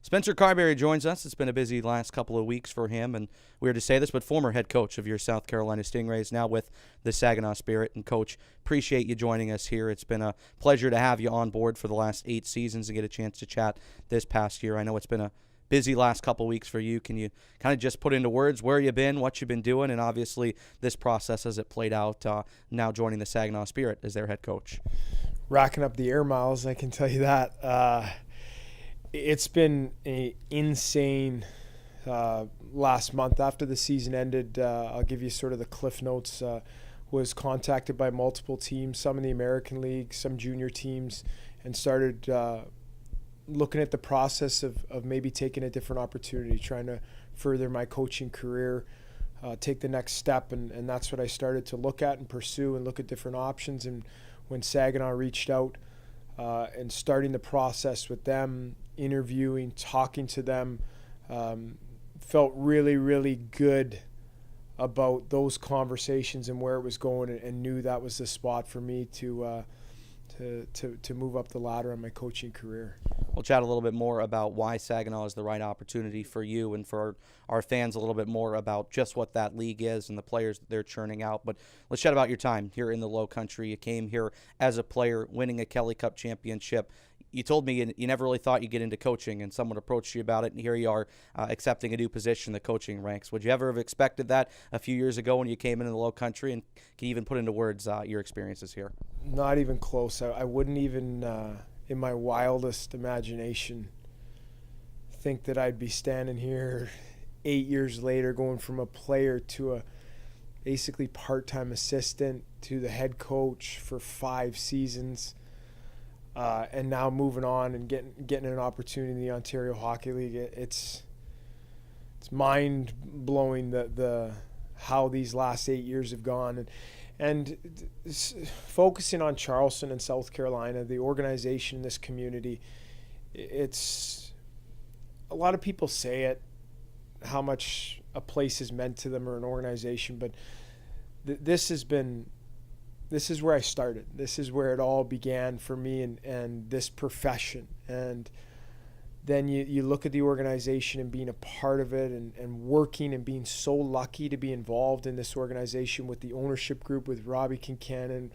Spencer Carbery joins us. It's been a busy last couple of weeks for him, and weird to say this, but former head coach of your South Carolina Stingrays, now with the Saginaw Spirit. And Coach, appreciate you joining us here. It's been a pleasure to have you on board for the last 8 seasons and get a chance to chat this past year. I know it's been a busy last couple of weeks for you. Can you kind of just put into words where you've been, what you've been doing, and obviously this process as it played out, now joining the Saginaw Spirit as their head coach? Racking up the air miles, I can tell you that. It's been an insane last month. After the season ended, I'll give you sort of the cliff notes. Was contacted by multiple teams, some in the American League, some junior teams, and started looking at the process of maybe taking a different opportunity, trying to further my coaching career, take the next step. And that's what I started to look at and pursue and look at different options. And when Saginaw reached out and starting the process with them, interviewing, talking to them, felt really, really good about those conversations and where it was going, and knew that was the spot for me to move up the ladder in my coaching career. We'll chat a little bit more about why Saginaw is the right opportunity for you, and for our fans a little bit more about just what that league is and the players that they're churning out. But let's chat about your time here in the Lowcountry. You came here as a player, winning a Kelly Cup championship. You told me you never really thought you'd get into coaching, and someone approached you about it, and here you are accepting a new position in the coaching ranks. Would you ever have expected that a few years ago when you came into the Lowcountry? And can you even put into words your experiences here? Not even close. I wouldn't even, in my wildest imagination, think that I'd be standing here 8 years later, going from a player to a basically part-time assistant to the head coach for 5 seasons. And now moving on and getting an opportunity in the Ontario Hockey League. It's mind blowing the how these last 8 years have gone, and focusing on Charleston and South Carolina, the organization in this community. It's a lot of people say it, how much a place is meant to them or an organization, but this is where I started. This is where it all began for me and this profession. And then you look at the organization and being a part of it and working and being so lucky to be involved in this organization with the ownership group, with Robbie Kincannon,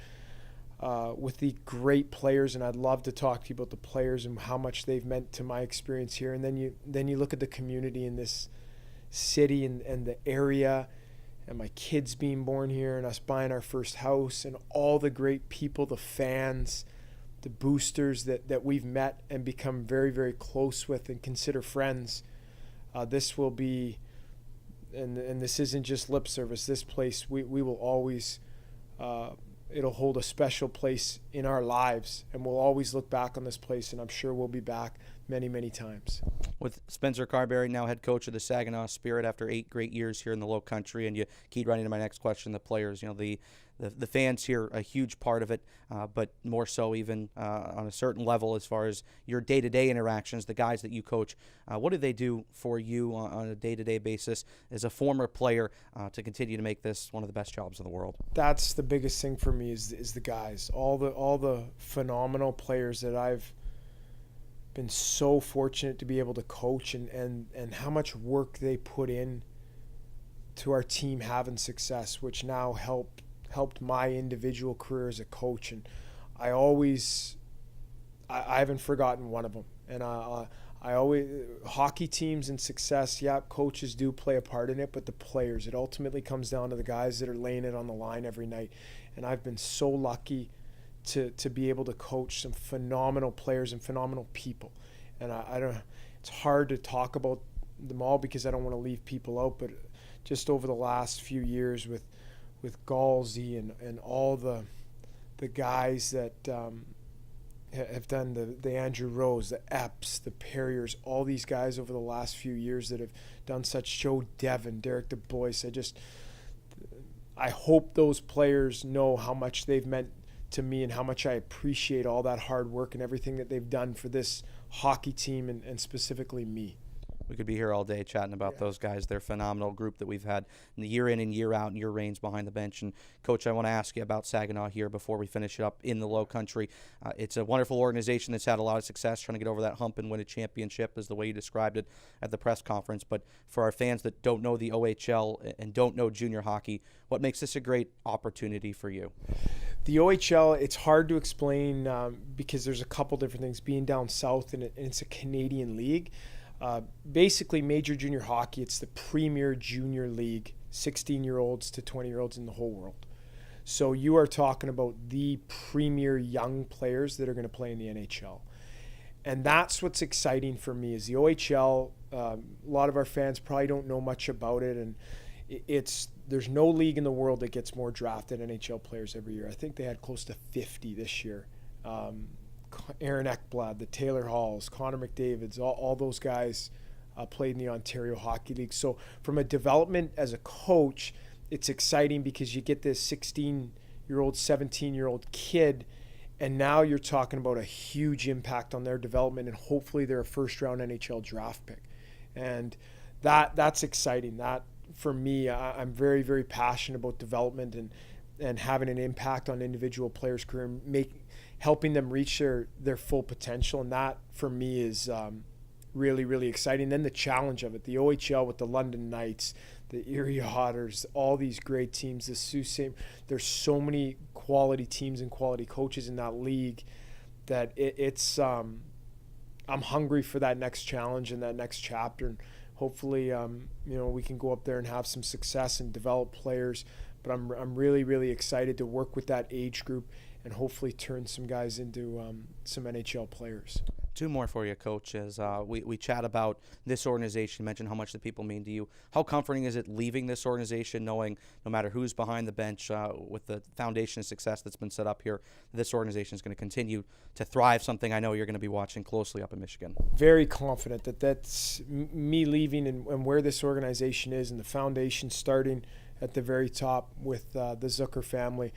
with the great players. And I'd love to talk to you about the players and how much they've meant to my experience here. And then you look at the community in this city and the area, and my kids being born here and us buying our first house, and all the great people, the fans, the boosters that we've met and become very, very close with and consider friends. This will be, and this isn't just lip service, this place, we will always, it'll hold a special place in our lives, and we'll always look back on this place, and I'm sure we'll be back many, many times. With Spencer Carbery, now head coach of the Saginaw Spirit after 8 great years here in the Lowcountry, and you keyed right into my next question, the players. You know, the fans here, a huge part of it, but more so even on a certain level as far as your day-to-day interactions, the guys that you coach. What do they do for you on a day-to-day basis as a former player to continue to make this one of the best jobs in the world? That's the biggest thing for me is the guys, all the phenomenal players that I've been so fortunate to be able to coach, and how much work they put in to our team having success, which now helped my individual career as a coach. And I haven't forgotten one of them. And I always, hockey teams and success, yeah, coaches do play a part in it, but the players, it ultimately comes down to the guys that are laying it on the line every night. And I've been so lucky to be able to coach some phenomenal players and phenomenal people. And I don't, it's hard to talk about them all because I don't want to leave people out, but just over the last few years with Galsey and all the guys that have done the Andrew Rose, the Epps, the Perriers, all these guys over the last few years that have done such, Joe Devon, Derek DuBois. I hope those players know how much they've meant to me and how much I appreciate all that hard work and everything that they've done for this hockey team and specifically me. We could be here all day chatting about those guys. They're a phenomenal group that we've had year in and year out, and year reigns behind the bench. And, Coach, I want to ask you about Saginaw here before we finish it up in the Lowcountry. It's a wonderful organization that's had a lot of success trying to get over that hump and win a championship, is the way you described it at the press conference. But for our fans that don't know the OHL and don't know junior hockey, what makes this a great opportunity for you? The OHL, it's hard to explain because there's a couple different things. Being down south, and it's a Canadian league. Basically, major junior hockey, it's the premier junior league, 16-year-olds to 20-year-olds in the whole world. So you are talking about the premier young players that are going to play in the NHL. And that's what's exciting for me is the OHL. A lot of our fans probably don't know much about it, and there's no league in the world that gets more drafted NHL players every year. I think they had close to 50 this year. Aaron Ekblad, the Taylor Halls, Connor McDavid's, all those guys played in the Ontario Hockey League. So from a development as a coach, it's exciting because you get this 16-year-old, 17-year-old kid, and now you're talking about a huge impact on their development, and hopefully they're a first-round NHL draft pick. And that's exciting. That, for me, I'm very, very passionate about development and having an impact on individual players' career, helping them reach their full potential. And that, for me, is really, really exciting. Then the challenge of it, the OHL with the London Knights, the Erie Otters, all these great teams, the Sault Ste. There's so many quality teams and quality coaches in that league that it's I'm hungry for that next challenge and that next chapter. And hopefully, we can go up there and have some success and develop players. But I'm really, really excited to work with that age group and hopefully turn some guys into some NHL players. Two more for you, Coach. As we chat about this organization, mention how much the people mean to you. How comforting is it leaving this organization, knowing no matter who's behind the bench, with the foundation of success that's been set up here, this organization is going to continue to thrive, something I know you're going to be watching closely up in Michigan? Very confident that's me leaving and where this organization is, and the foundation starting at the very top with the Zucker family.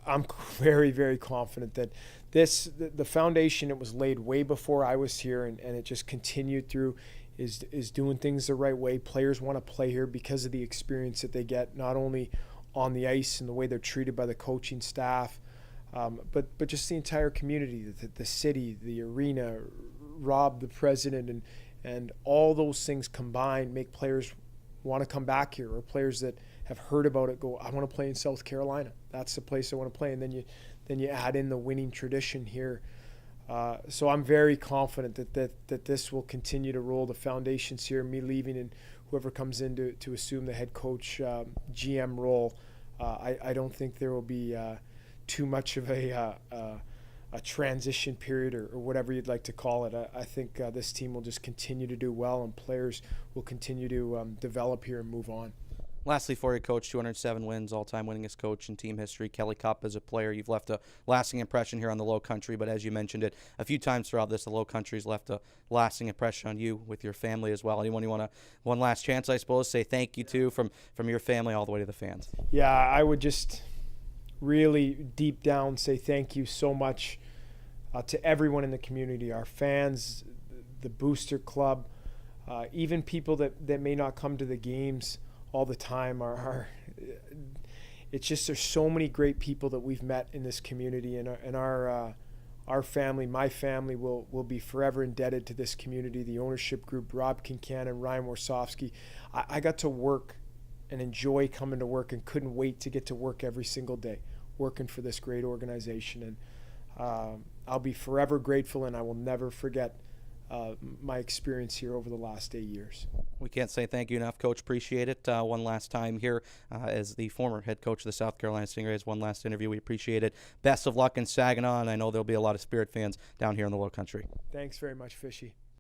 I'm very, very confident that the foundation that was laid way before I was here, and it just continued through, is doing things the right way. Players want to play here because of the experience that they get, not only on the ice and the way they're treated by the coaching staff, but just the entire community, the city, the arena, Rob, the president, and all those things combined make players want to come back here, or players that have heard about it go, I want to play in South Carolina. That's the place I want to play. And then you add in the winning tradition here. So I'm very confident that this will continue to roll. The foundation's here, me leaving, and whoever comes in to assume the head coach GM role. I don't think there will be too much of a transition period or whatever you'd like to call it. I think this team will just continue to do well, and players will continue to develop here and move on. Lastly for you, Coach, 207 wins, all-time winningest coach in team history. Kelly Cup as a player, you've left a lasting impression here on the Lowcountry, but as you mentioned it a few times throughout this, the Lowcountry's left a lasting impression on you with your family as well. Anyone you want to, one last chance, I suppose, say thank you to from your family all the way to the fans? Yeah, I would just really deep down say thank you so much to everyone in the community, our fans, the Booster Club, even people that may not come to the games all the time. It's just, there's so many great people that we've met in this community, and our family, my family, will be forever indebted to this community. The ownership group, Rob Kincannon, Ryan Warsofsky. I got to work and enjoy coming to work, and couldn't wait to get to work every single day working for this great organization. And I'll be forever grateful, and I will never forget my experience here over the last 8 years. We can't say thank you enough, Coach. Appreciate it. One last time here as the former head coach of the South Carolina Stingrays. One last interview. We appreciate it. Best of luck in Saginaw, and I know there'll be a lot of Spirit fans down here in the Lowcountry. Thanks very much, Fishy.